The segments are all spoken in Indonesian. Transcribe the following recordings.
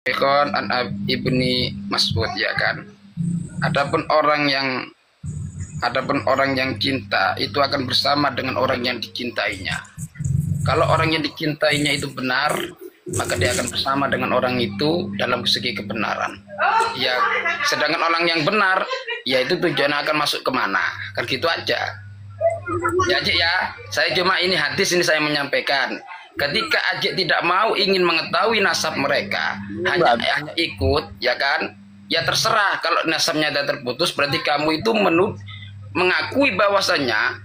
Ikon an ibni Mas'ud, ya kan. Adapun orang yang cinta itu akan bersama dengan orang yang dicintainya. Kalau orang yang dicintainya itu benar, maka dia akan bersama dengan orang itu dalam segi kebenaran. Ya, sedangkan orang yang benar, ya itu tujuannya akan masuk kemana, kan gitu aja. Ya Ajik ya, saya cuma ini hadis ini saya menyampaikan. Ketika Ajik tidak mau ingin mengetahui nasab mereka, hanya ikut, ya kan? Ya terserah, kalau nasabnya sudah terputus, berarti kamu itu mengakui bahwasanya,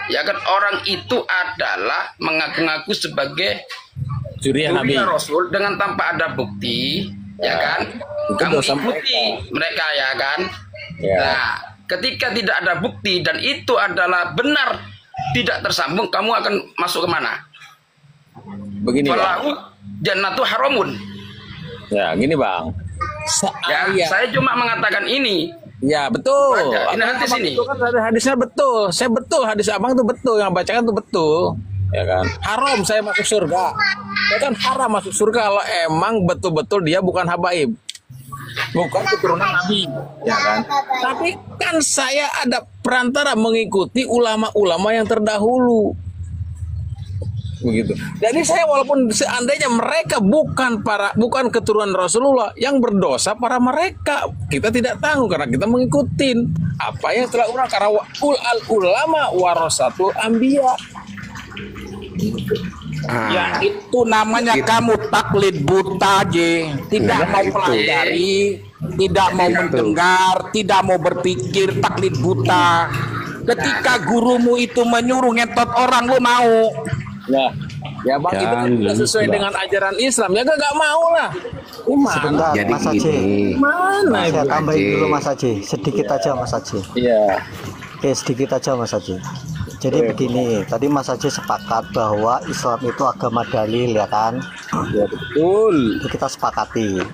ya kan, orang itu adalah mengaku-ngaku sebagai Suriah Nabi Rasul dengan tanpa ada bukti, ya kan? Kamu ikuti mereka, ya kan? Ya. Nah, ketika tidak ada bukti dan itu adalah benar tidak tersambung, kamu akan masuk kemana? Begini Falahu jannatu haramun. Ya, gini Bang. Saya cuma mengatakan ini. Ya betul. Ini hadis ini. Itu kan hadisnya betul. Saya betul hadis abang itu betul, yang bacakan itu betul. Ya kan. Haram saya masuk surga. Ya kan haram masuk surga kalau emang betul-betul dia bukan habaib. Bukan keturunan Nabi, ya kan. Tapi kan saya ada perantara mengikuti ulama-ulama yang terdahulu. Begitu. Jadi saya walaupun seandainya mereka bukan keturunan Rasulullah, yang berdosa para mereka. Kita tidak tahu karena kita mengikuti apa yang telah urang, karena ulama warasatul anbiya. Ya itu namanya kamu taklid buta aja, tidak mau pelajari, tidak mau mendengar, tidak mau berpikir, taklid buta. Ketika gurumu itu menyuruh ngetot orang, lu mau? Ya bang, itu kan tidak sesuai dengan ajaran Islam, ya gak mau lah. Sebentar Mas Haji, mana saya tambahin dulu Mas Haji, sedikit aja Mas Haji. Iya. Oke, sedikit aja Mas Haji. Jadi begini, tadi Mas Haji sepakat bahwa Islam itu agama dalil, ya kan? Ya betul. Itu kita sepakati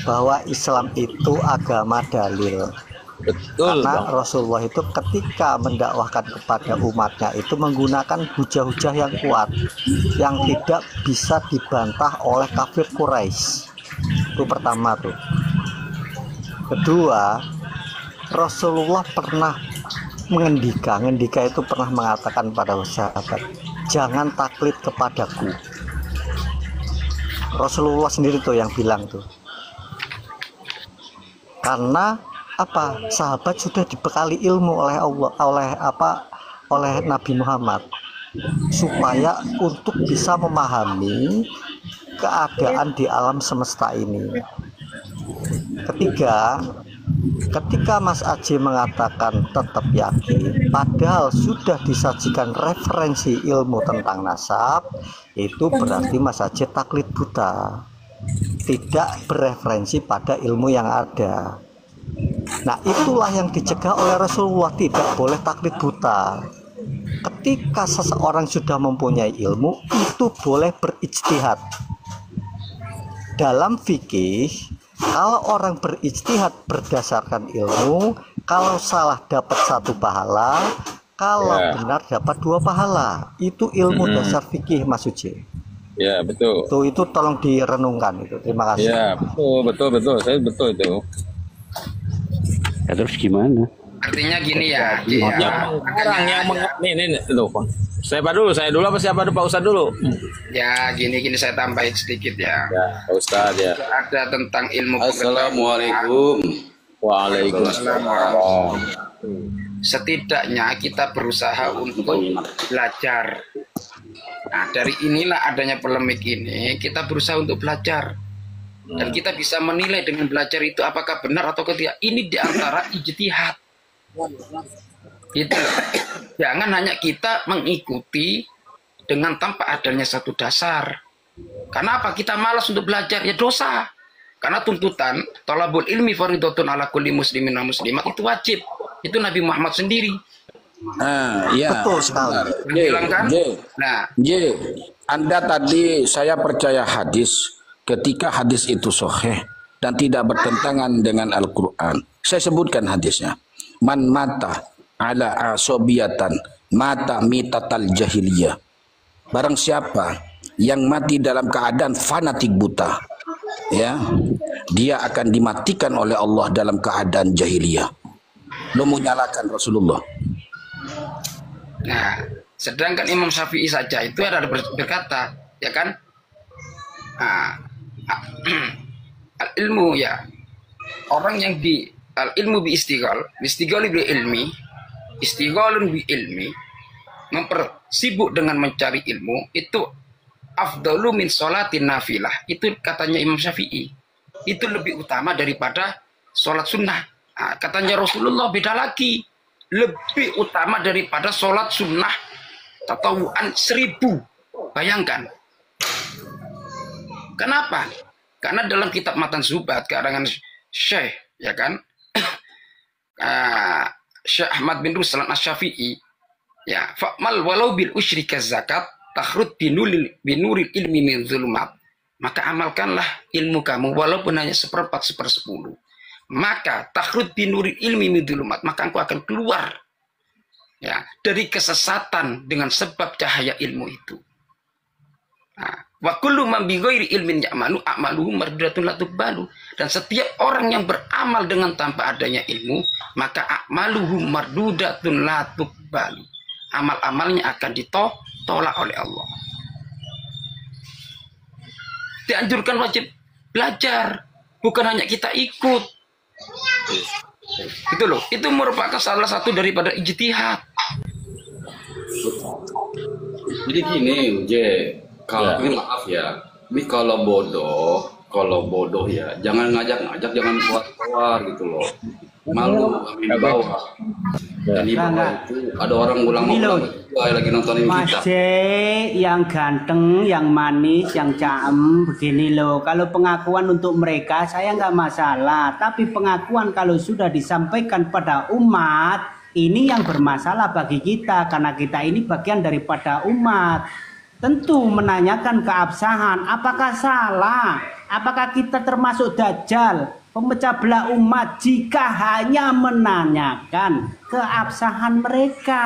bahwa Islam itu agama dalil. Betul. Karena Bang. Rasulullah itu ketika mendakwahkan kepada umatnya itu menggunakan hujah-hujah yang kuat, yang tidak bisa dibantah oleh kafir Quraisy. Itu pertama tuh. Kedua, Rasulullah pernah ngendika itu pernah mengatakan pada sahabat, jangan taklid kepadaku. Rasulullah sendiri tuh yang bilang tuh. Karena apa? Sahabat sudah dibekali ilmu oleh Allah, oleh Nabi Muhammad, supaya untuk bisa memahami keadaan di alam semesta ini. Ketiga, ketika Mas Aji mengatakan tetap yakin, padahal sudah disajikan referensi ilmu tentang nasab, itu berarti Mas Aji taklid buta, tidak bereferensi pada ilmu yang ada. Nah, itulah yang dicegah oleh Rasulullah, tidak boleh taklid buta. Ketika seseorang sudah mempunyai ilmu, itu boleh berijtihad. Dalam fikih, kalau orang berijtihad berdasarkan ilmu, kalau salah dapat 1 pahala, kalau benar dapat 2 pahala. Itu ilmu dasar fikih, Mas Uji. Ya betul. Itu tolong direnungkan itu. Terima kasih. Ya betul. Saya betul itu. Ya, terus gimana? Artinya gini ya. Orang yang nih loh Bang. Saya dulu apa siapa dulu, Pak Ustadz dulu? Ya gini saya tambahin sedikit ya. Ya, Pak Ustadz ya. Ada tentang ilmu. Assalamualaikum. Waalaikumsalam. Setidaknya kita berusaha untuk belajar. Nah, dari inilah adanya polemik ini, kita berusaha untuk belajar. Dan kita bisa menilai dengan belajar itu apakah benar atau tidak. Ini diantara ijtihad. Itu. Jangan hanya kita mengikuti dengan tanpa adanya satu dasar. Karena apa? Kita malas untuk belajar, ya dosa. Karena tuntutan thalabul ilmi fardhatun ala kulli muslimin wa muslimat, itu wajib. Itu Nabi Muhammad sendiri. Iya. Betul sekali. Bilang kan? Nah, Anda tadi saya percaya hadis. Ketika hadis itu sahih dan tidak bertentangan dengan Al-Quran, saya sebutkan hadisnya. Man mata ala asobiyatan mata mitatal jahiliyah. Barang siapa yang mati dalam keadaan fanatik buta, ya, dia akan dimatikan oleh Allah dalam keadaan jahiliyah. Lo mau nyalakan Rasulullah? Nah, sedangkan Imam Syafi'i saja itu ada berkata, ya kan? Al ilmu ya, orang yang al ilmu bi istighal bi ilmi, istighalun bi ilmi, mempersibuk dengan mencari ilmu itu afdalu min sholatin nafilah. Itu katanya Imam Syafi'i. Itu lebih utama daripada sholat sunnah. Katanya Rasulullah beda lagi. Lebih utama daripada sholat sunnah tatawuan 1000. Bayangkan. Kenapa? Karena dalam kitab Matan Zubat karangan Syekh, ya kan, Syekh Ahmad bin Ruslan Asy-Syafi'i, ya, fa'mal walau bil usyrika zakat takhrud binuril ilmi min zulumat. Maka amalkanlah ilmu kamu walaupun hanya 1/4 1/10. Maka takhrud binuril ilmi min zulumat, maka engkau akan keluar, ya, dari kesesatan dengan sebab cahaya ilmu itu. Wa kullu man bi ghairi ilmin ya'malu a'maluhu mardudatun la tuqbalu. Dan setiap orang yang beramal dengan tanpa adanya ilmu, maka a'maluhu mardudatun la tuqbalu. Amal-amalnya akan ditolak oleh Allah. Dianjurkan wajib belajar, bukan hanya kita ikut. Itu loh, itu merupakan salah satu daripada ijtihad. Jadi gini, kalau ini maaf ya, ini kalau bodoh ya, jangan ngajak-ngajak, jangan keluar gitu loh. Malu di bawah. Dan di bawah itu ada orang ulang-ulang lagi nontonin kita. Mas J yang ganteng, yang manis, yang caem begini loh. Kalau pengakuan untuk mereka saya nggak masalah, tapi pengakuan kalau sudah disampaikan pada umat, ini yang bermasalah bagi kita karena kita ini bagian daripada umat. Tentu menanyakan keabsahan, apakah salah? Apakah kita termasuk dajjal, pemecah belah umat jika hanya menanyakan keabsahan mereka?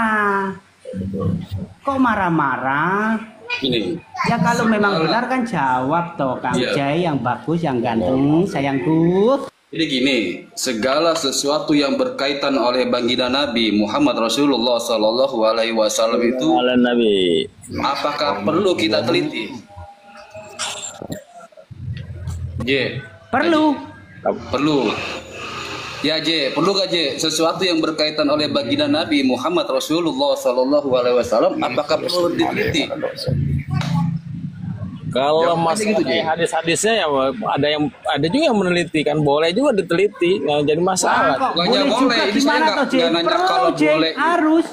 Kok marah-marah? Ini. Ya kalau memang benar kan jawab toh Kang Jai yang bagus, yang ganteng, sayangku. Jadi gini, segala sesuatu yang berkaitan oleh baginda Nabi Muhammad Rasulullah Sallallahu Alaihi Wasallam itu, apakah perlu kita teliti? J. Perlu. Perlu. Ya J, perlu gak J? Sesuatu yang berkaitan oleh baginda Nabi Muhammad Rasulullah Sallallahu Alaihi Wasallam, apakah perlu diteliti? Kalau masalah hadis-hadisnya ya ada juga yang meneliti kan, boleh juga diteliti, nggak jadi masalah. Bukannya boleh, ini saya nggak nanya kalau boleh. Harus.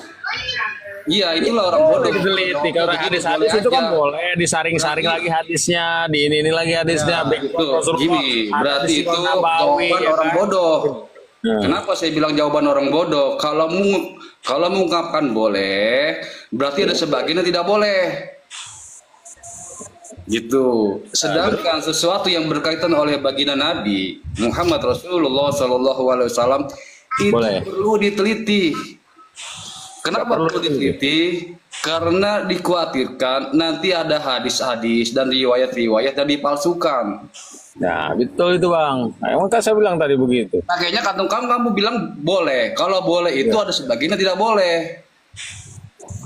Iya, itulah orang bodoh. Diteliti kalau hadis-hadis itu kan boleh disaring-saring lagi hadisnya, di ini lagi hadisnya. Gini, berarti itu jawaban orang bodoh. Kenapa saya bilang jawaban orang bodoh? Kalau mengungkapkan boleh, berarti ada sebagian yang tidak boleh. Gitu. Sedangkan sesuatu yang berkaitan oleh baginda Nabi Muhammad Rasulullah Sallallahu Alaihi Wasallam itu perlu diteliti. Kenapa perlu diteliti? Karena dikhawatirkan nanti ada hadis-hadis dan riwayat-riwayat yang dipalsukan. Nah, betul itu Bang. Nah, emang kan saya bilang tadi begitu. Makanya kamu bilang boleh. Kalau boleh itu ada sebagian yang tidak boleh.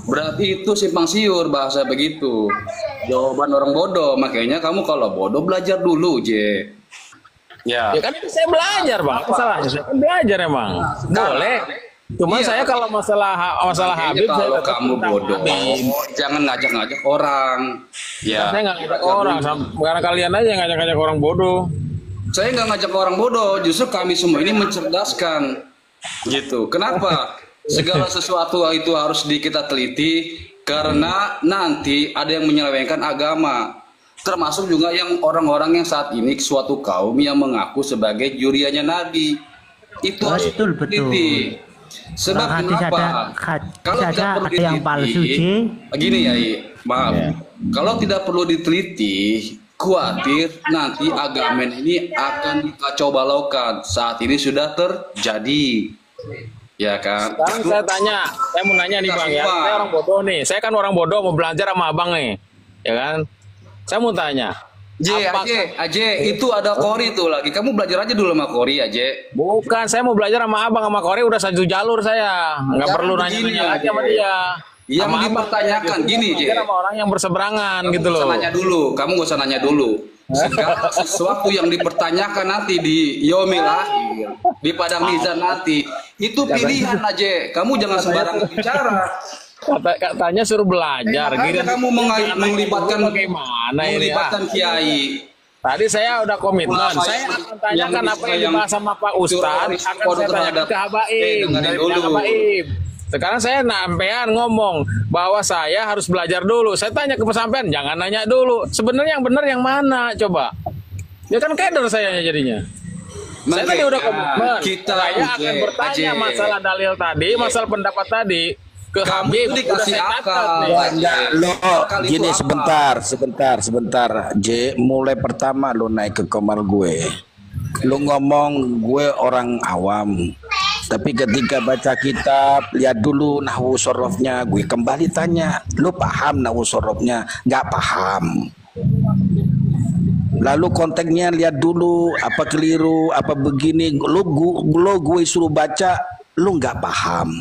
Berarti itu simpang siur bahasa begitu. Jawaban orang bodoh. Makanya kamu kalau bodoh belajar dulu, J. Ya kan itu saya belajar, Bang. Masalahnya saya kan belajar emang. Boleh. Cuma saya kalau masalah Habib, kalau saya kamu bodoh, jangan ngajak-ngajak orang. Ya. Saya nggak ngajak orang, karena kalian aja ngajak-ngajak orang bodoh. Saya nggak ngajak orang bodoh, justru kami semua ini mencerdaskan. Gitu. Kenapa? Segala sesuatu itu harus kita teliti karena nanti ada yang menyelewengkan agama, termasuk juga yang orang-orang yang saat ini suatu kaum yang mengaku sebagai juriannya Nabi itu harus teliti. Sebab kenapa? Kalau tidak perlu diteliti, begini ya, maaf. Kalau tidak perlu diteliti, khawatir nanti agama ini akan dikacau balaukan. Saat ini sudah terjadi. Ya kan. Sekarang saya mau nanya nih Bang ya. Saya orang bodoh nih. Saya kan orang bodoh mau belajar sama Abang nih. Ya kan. Saya mau tanya. Aje, itu ada Kori tuh lagi. Kamu belajar aja dulu sama Kori, Aje. Bukan, saya mau belajar sama abang, sama Kori udah satu jalur saya. Nggak perlu nanya-nanya lagi sama dia. Yang Sama dipertanyakan gini, Je. sama orang yang berseberangan gitu loh. Kamu nggak usah nanya dulu. Segala sesuatu yang dipertanyakan nanti di yaumil akhir, di padang mizan nanti, itu pilihan aja. Kamu jangan sembarangan bicara. Katanya suruh belajar. Makanya kamu melibatkan kiai. Tadi saya udah komitmen. Saya akan tanyakan apa yang dibahas sama Pak Ustadz. Akan saya tanyakan ke Habaib. Sekarang saya sampean ngomong bahwa saya harus belajar dulu. Saya tanya ke pesampean, jangan nanya dulu. Sebenarnya yang benar yang mana? Coba. Ya kan keder saya jadinya. Saya tadi udah komitmen. Saya akan bertanya masalah dalil tadi, masalah pendapat tadi ke Habib. Dikasih akal. Gini sebentar. J, mulai pertama lo naik ke kamar gue. Lo ngomong gue orang awam. Tapi ketika baca kitab, lihat dulu nahwu sorofnya, gue kembali tanya, lu paham nahwu sorofnya? Nggak paham. Lalu konteksnya lihat dulu, apa keliru, apa begini, lu gue suruh baca, lu nggak paham.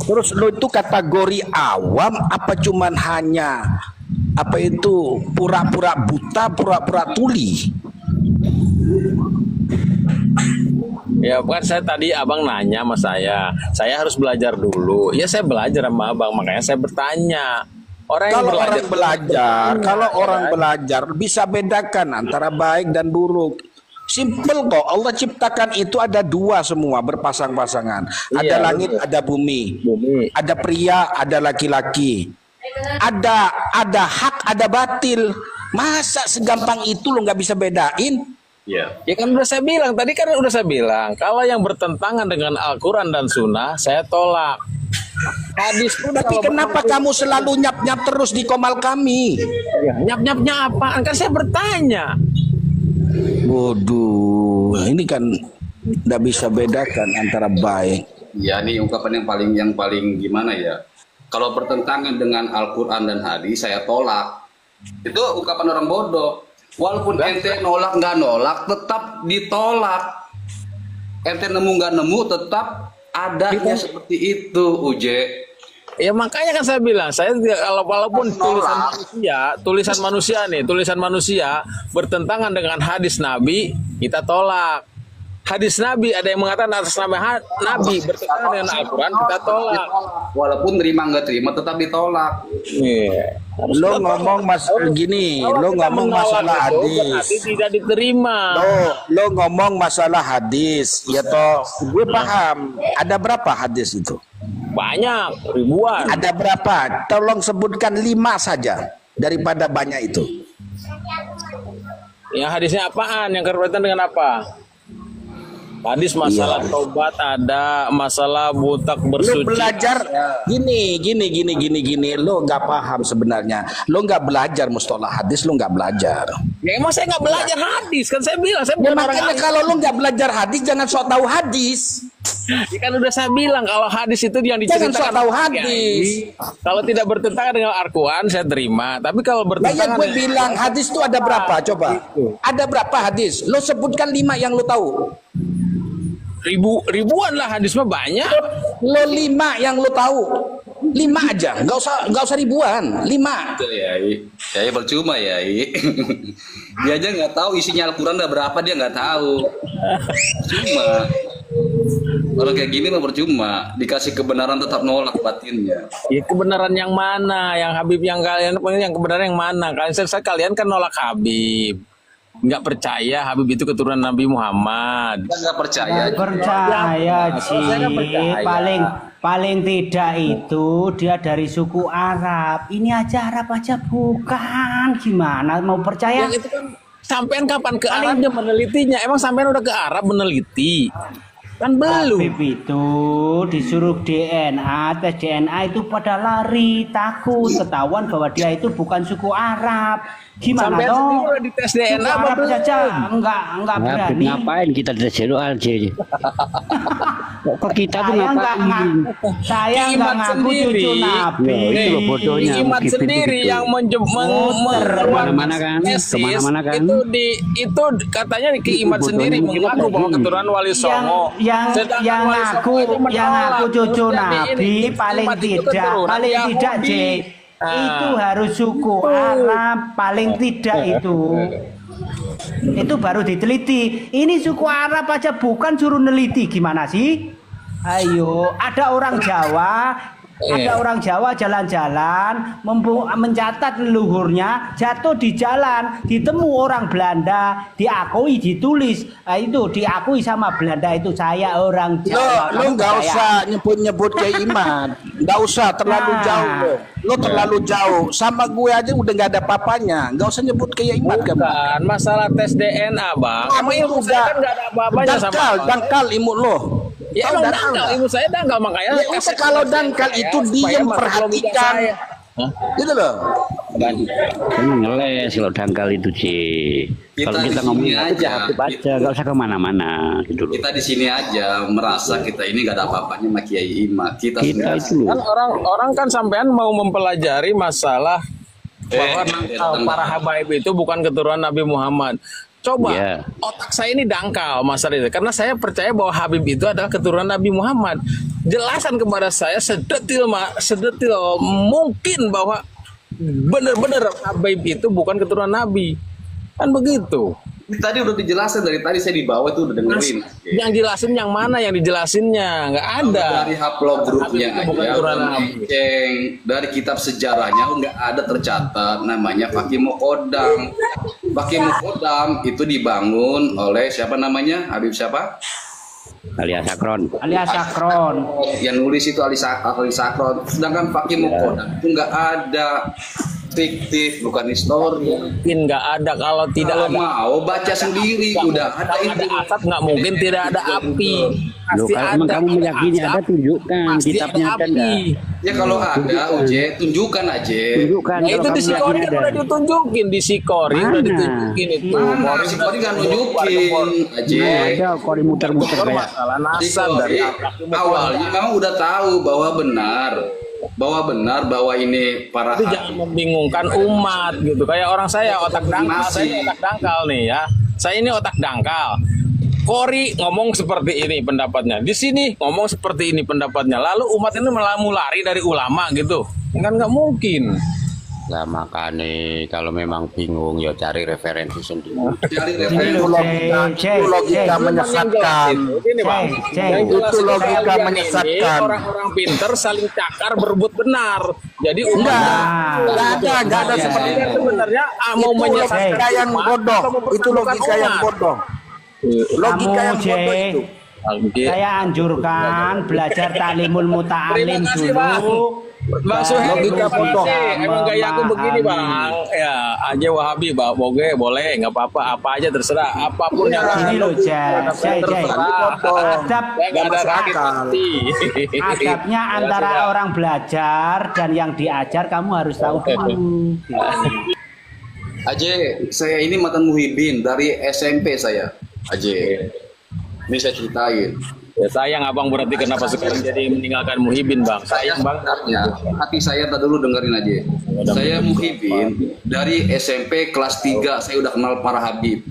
Terus lu itu kategori awam, apa cuman hanya apa itu pura-pura buta, pura-pura tuli? Ya bukan, saya tadi abang nanya sama saya harus belajar dulu. Ya saya belajar sama abang, makanya saya bertanya. Kalau orang belajar bisa bedakan antara baik dan buruk. Simple kok. Allah ciptakan itu ada dua semua berpasang-pasangan. Ada langit, ada bumi. Ada pria, ada laki-laki. Ada hak, ada batil. Masa segampang itu lo nggak bisa bedain? Ya kan udah saya bilang tadi, kan udah saya bilang kalau yang bertentangan dengan Al-Quran dan Sunnah saya tolak. Hadis pun. Tapi kenapa kamu selalu nyap-nyap terus di komal kami? Ya, nyap-nyapnya apaan? Kan saya bertanya. Waduh, ini kan tidak bisa bedakan antara baik. Ya, ini ungkapan yang paling gimana ya? Kalau bertentangan dengan Al-Quran dan hadis saya tolak. Itu ungkapan orang bodoh. Walaupun ente nolak nggak nolak, tetap ditolak. Ente nemu nggak nemu, tetap adanya seperti itu, Uje. Ya makanya kan saya bilang, saya walaupun tulisan manusia bertentangan dengan hadis Nabi, kita tolak. Hadis Nabi ada yang mengatakan atas nama Nabi bertentangan dengan Al-Quran, kita tolak. Walaupun terima nggak terima, tetap ditolak. Lo ngomong ngomong masalah hadis. Tidak diterima. Lo ngomong masalah hadis, ya toh, gue paham. Ada berapa hadis itu? Banyak, ribuan. Ada berapa? Tolong sebutkan 5 saja daripada banyak itu. Yang hadisnya apaan? Yang berkaitan dengan apa? Hadis masalah taubat ada, masalah butak bersuci. Lo belajar gini. Lo nggak paham sebenarnya. Lo nggak belajar mustalah hadis, lo nggak belajar. Ya emang saya nggak belajar hadis, kan saya bilang saya bukan orang. Makanya kalau lo nggak belajar hadis, jangan sok tahu hadis. Ya kan udah saya bilang kalau hadis itu yang diceritakan. Jangan sok tahu hadis. Kalau tidak bertentangan dengan Al-Quran saya terima. Tapi kalau bertentangan, gue bilang hadis itu ada berapa? Coba. Ada berapa hadis? Lo sebutkan 5 yang lo tahu. Ribuan lah, hadis mah banyak. Lo 5 yang lo tahu, 5 aja, nggak usah ribuan, 5. Ya percuma ya. Dia aja nggak tahu isinya Al-Quran ada berapa, dia nggak tahu. Cuma orang kayak gini mah percuma, dikasih kebenaran tetap nolak batinnya. Ya kebenaran yang mana? Yang Habib yang kalian yang kebenaran yang mana? Kalian kan nolak Habib. Nggak percaya Habib itu keturunan Nabi Muhammad. Nggak percaya. Paling tidak itu dia dari suku Arab. Ini aja Arab aja bukan. Gimana mau percaya? Yang itu kan sampean kapan ke Arabnya menelitinya? Emang sampean udah ke Arab meneliti? Kan belum. Habib itu disuruh DNA, tes DNA itu pada lari, takut ketahuan bahwa dia itu bukan suku Arab. Gimana toh? Udah dites DNA apa saja enggak berani. Ngapain kita tes DNA aja? Kok kita tuh Saya nggak ngaku, saya nggak Imat ngaku sendiri. cucu Nabi. Ya, itu loh bodohnya. Imat Begitu, sendiri begitu. yang Kemana-mana kan, kemana-mana kan. itu katanya Ki Imat Bodohnya sendiri kita mengaku begini. bahwa keturunan Wali Songo. Sedangkan Wali Songo itu menolak. cucu Jadi Nabi ini paling Imat itu tidak, keturunan paling tidak J. Yahudi. Itu harus suku Arab paling tidak itu. Itu baru diteliti. Ini suku Arab aja bukan suruh neliti gimana sih? Ayo, ada orang Jawa, jalan-jalan mencatat leluhurnya, jatuh di jalan, ditemu orang Belanda, diakui, ditulis. Nah, itu diakui sama Belanda, itu saya orang Jawa. Lo nggak usah nyebut-nyebut kayak Iman, nggak usah terlalu jauh lo terlalu jauh. Sama gue aja udah nggak ada papanya, nggak usah nyebut kayak Iman. Bukan masalah tes DNA, Bang. Emang ilmu saya kan nggak ada apa-apanya sama dangkal ilmu lo. Ya emang dangkal, ilmu saya dangkal makanya. Ya udah, kalau dangkal itu diem perhatikan, gitu loh. Ini ngeles kalau dangkal itu sih. Kalau kita ngomong aja, baca, nggak usah kemana-mana gitu loh. Kita di sini aja merasa kita ini gak ada apa-apanya sama Kiai Imat. Kita itu loh. Kan orang kan sampean mau mempelajari masalah bahwa para habaib itu bukan keturunan Nabi Muhammad. Coba otak saya ini dangkal masalah itu, karena saya percaya bahwa Habib itu adalah keturunan Nabi Muhammad. Jelasan kepada saya sedetil mungkin bahwa benar-benar Habib itu bukan keturunan Nabi, kan begitu. Tadi udah dijelasin, dari tadi saya di bawah itu udah dengerin. Yang jelasin yang mana? Yang dijelasinnya nggak ada. Dari upload grupnya bukan aja, keturunan udah Nabi. melenceng. Dari kitab sejarahnya nggak ada tercatat namanya Fakih Mukodam. Fakih Mukodam itu dibangun oleh siapa namanya? Habib siapa? Alias Sakron. Yang nulis itu Ali Sakron. Sedangkan Fakih Mukodam itu nggak ada, fiktif, bukan histori. Mungkin nggak ada kalau tidak Kalau ada. mau baca sendiri, udah ada Kalau ada itu. asap nggak mungkin tidak ada api. Loh, kalau emang kamu meyakini ada, tunjukkan Pasti kitabnya ada ada nggak? api. Ya kalau ada, Uje, tunjukkan aja. Tunjukkan. Nah, kalau itu di kamu Sikori yakin kan udah ditunjukin, di Sikori udah Mana? ditunjukin itu. Mana? Si Kori nggak nunjukin aja. Ada kori muter-muter kayak. Masalah Si nasab dari Kori awalnya memang udah tahu bahwa benar bahwa ini para itu jangan membingungkan umat gitu. Kayak orang saya otak dangkal, saya ini otak dangkal nih ya. Saya ini otak dangkal. Kori ngomong seperti ini pendapatnya, di sini ngomong seperti ini pendapatnya. Lalu umat ini malah lari dari ulama gitu, kan nggak mungkin. Lah makanya kalau memang bingung ya cari referensi sendiri. Itu logika menyesatkan. Ini Bang, yang jelas Itu logika kalian ini menyesatkan. Orang-orang pinter saling cakar berebut benar. Jadi Nggak ada seperti itu. sebenarnya mau Itu menyesatkan logika yang umat bodoh. atau Itu logika yang umat? bodoh. Logika yang Kamu, bodoh Jay, itu. saya anjurkan belajar taklimul muta'alim Terima kasih Bang. dulu. Bang Suhaib, Logika bodoh. emang gaya aku begini Bang. Ya, aja Wahabi Bang, boleh, nggak apa-apa, apa aja terserah, apapun yang Gini loh, Jay, terserah. adab Nggak ada sakit hati. adabnya antara orang belajar dan yang diajar kamu harus tahu dulu. Aje, saya ini mantan muhibin dari SMP saya. Aje, ini saya ceritain. Ya sayang abang berarti kenapa sekarang jadi meninggalkan Muhibin Bang. Sayang Bang. Sebenarnya hati saya tak dulu dengerin aja. Saya muhibin dari SMP kelas 3 saya udah kenal para Habib.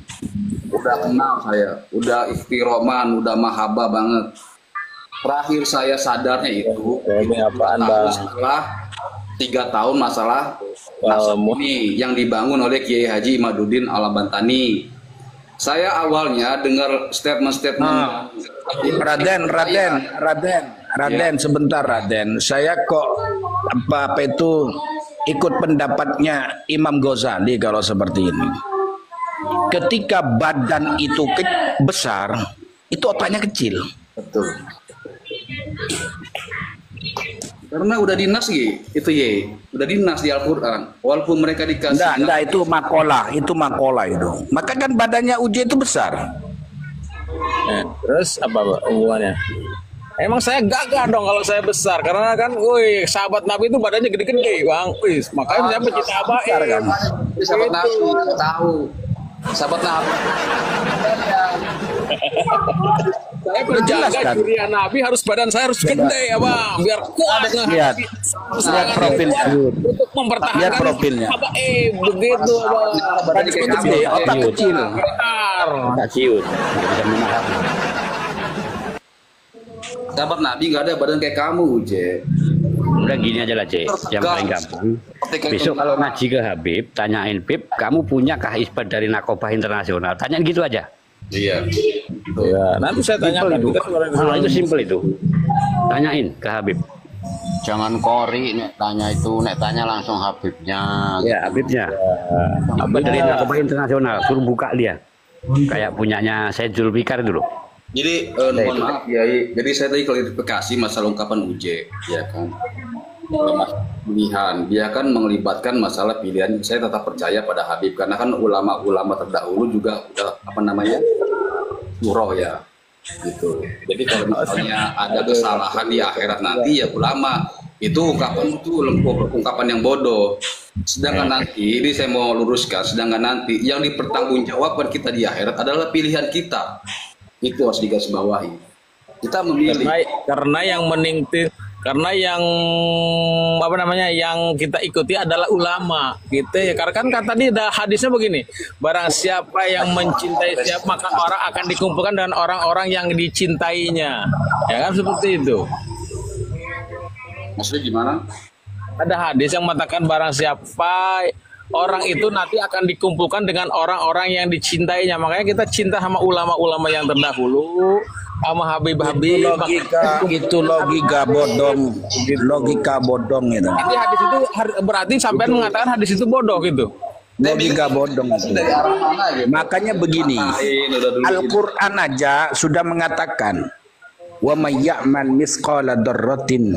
Udah kenal saya, udah ikhtiroman, udah mahaba banget. Terakhir saya sadarnya itu apaan tahun Bang? setelah 3 tahun masalah nasab ini yang dibangun oleh Kiai Haji Imaduddin Al-Bantani. Saya awalnya dengar statement-statement Raden, sebentar Raden. Saya kok apa itu ikut pendapatnya Imam Ghazali kalau seperti ini. Ketika badan itu besar, itu otaknya kecil. Betul. Karena udah dinas itu udah dinas di Al-Quran. Walaupun mereka dikasih. Enggak, itu makola itu. Maka kan badannya Uji itu besar. Terus apa hubungannya? Emang saya gagah dong kalau saya besar, karena kan, sahabat Nabi itu badannya gede-gede Bang. Makanya saya pecinta habaib kan. Sahabat Nabi tahu. Sahabat Nabi. Saya berjaga cirian Nabi harus badan saya harus gede ya bang, biar kuat Lihat profilnya. untuk mempertahankan. Lihat profilnya. Begitu bang. Badan gede, otak kecil. Tak ciut. Bisa memahami. Sahabat Nabi nggak ada badan kayak kamu, Uje. Udah gini aja lah, Cek. Yang paling gampang. Besok kalau ngaji ke Habib, tanyain Bib, kamu punyakah isbat dari Nakobah Internasional? Tanyain gitu aja. Iya. Ya, nanti saya tanyakan. Itu simpel itu. Tanyain ke Habib. Jangan kori nek tanya langsung Habibnya. Ya, Habibnya. Apa dari Nakobah Internasional? Suruh buka dia. Kayak punyanya Said Zulfikar dulu. Jadi mohon maaf ya, jadi saya tadi klarifikasi masalah ungkapan Uje, ya kan. Pilihan, dia kan melibatkan masalah pilihan. Saya tetap percaya pada Habib karena kan ulama-ulama terdahulu juga udah surah ya, gitu. Jadi kalau misalnya ada kesalahan di akhirat nanti ya ulama itu ungkapan yang bodoh. Sedangkan nanti ini saya mau luruskan, sedangkan nanti yang dipertanggungjawabkan kita di akhirat adalah pilihan kita. Itu harus digarisbawahi. Kita memilih karena yang yang kita ikuti adalah ulama gitu ya. Karena kan kata dia hadisnya begini, barang siapa yang mencintai siapa maka orang akan dikumpulkan dengan orang-orang yang dicintainya, ya kan, seperti itu. Maksudnya gimana? Ada hadis yang mengatakan barang siapa orang itu nanti akan dikumpulkan dengan orang-orang yang dicintainya. Makanya kita cinta sama ulama-ulama yang terdahulu, sama Habib-Habib. Itu logika bodong itu. Jadi hadis itu berarti sampean mengatakan hadis itu bodoh gitu. Logika bodong itu. Makanya begini, Al-Quran aja sudah mengatakan, wa may ya'mal misqala dzarratin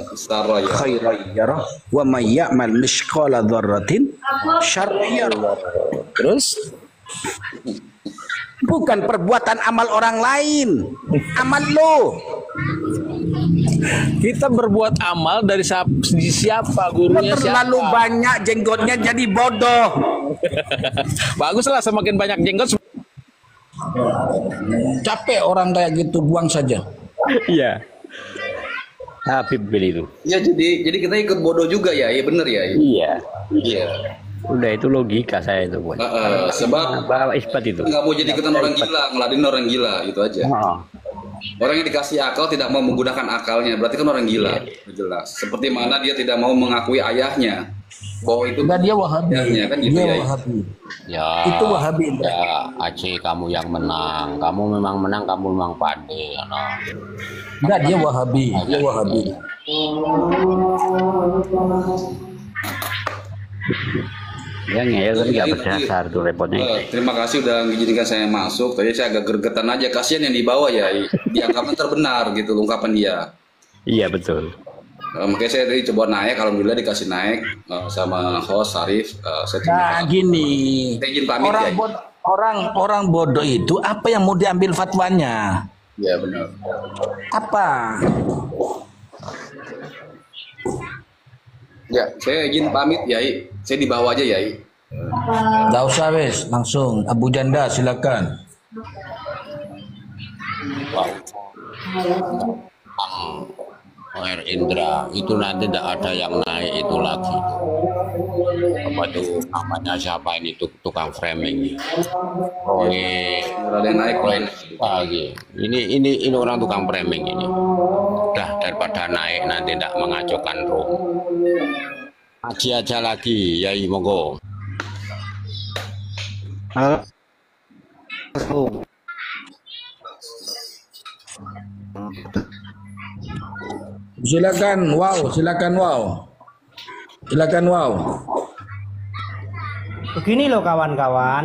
khairan yarah wa may ya'mal misqala dzarratin syarran yarah. Terus bukan perbuatan amal orang lain, amal lo. Kita berbuat amal dari siapa, gurunya siapa. Terlalu banyak jenggotnya jadi bodoh. Baguslah semakin banyak jenggot. Capek orang kayak gitu, buang saja. Iya. Habib beli itu. Ya jadi kita ikut bodoh juga ya, iya bener ya. Iya. Iya. Udah itu logika saya itu buat. Sebab bawa isbat itu. Nggak mau jadi ikutan orang gila, ngeladin orang gila itu aja. Orang yang dikasih akal tidak mau menggunakan akalnya, berarti kan orang gila. Jelas. Seperti mana dia tidak mau mengakui ayahnya. Bahwa itu enggak, dia Wahabi. Kan gitu Dia ya. Wahabi. Ya. Itu Wahabi. Ya, Aceh kamu yang menang. Kamu memang menang, kamu memang pandai. Ya, no. Enggak, dia Wahabi. Dia Wahabi. Ya ngeyel tapi nggak berdasar tuh repotnya. Terima kasih udah mengizinkan saya masuk. Tadi saya agak gergetan aja. Kasihan yang dibawa ya. Dianggapnya terbenar gitu ungkapan dia. Iya betul. Makanya saya tadi coba naik, alhamdulillah dikasih naik sama host Sarif. Nah gini, orang bodoh itu apa yang mau diambil fatwanya? Ya benar. Apa? Ya, saya izin pamit Yai. Saya dibawa aja Yai. Nggak usah wes, langsung Abu Janda silakan. Air Indra itu nanti tidak ada yang naik itu lagi. Apa itu namanya siapa ini tukang framing? Ada yang naik lagi. Ini orang tukang framing ini. Udah daripada naik nanti tidak mengacaukan room. Haji aja lagi, Yai monggo. Silakan, wow. Begini loh kawan-kawan.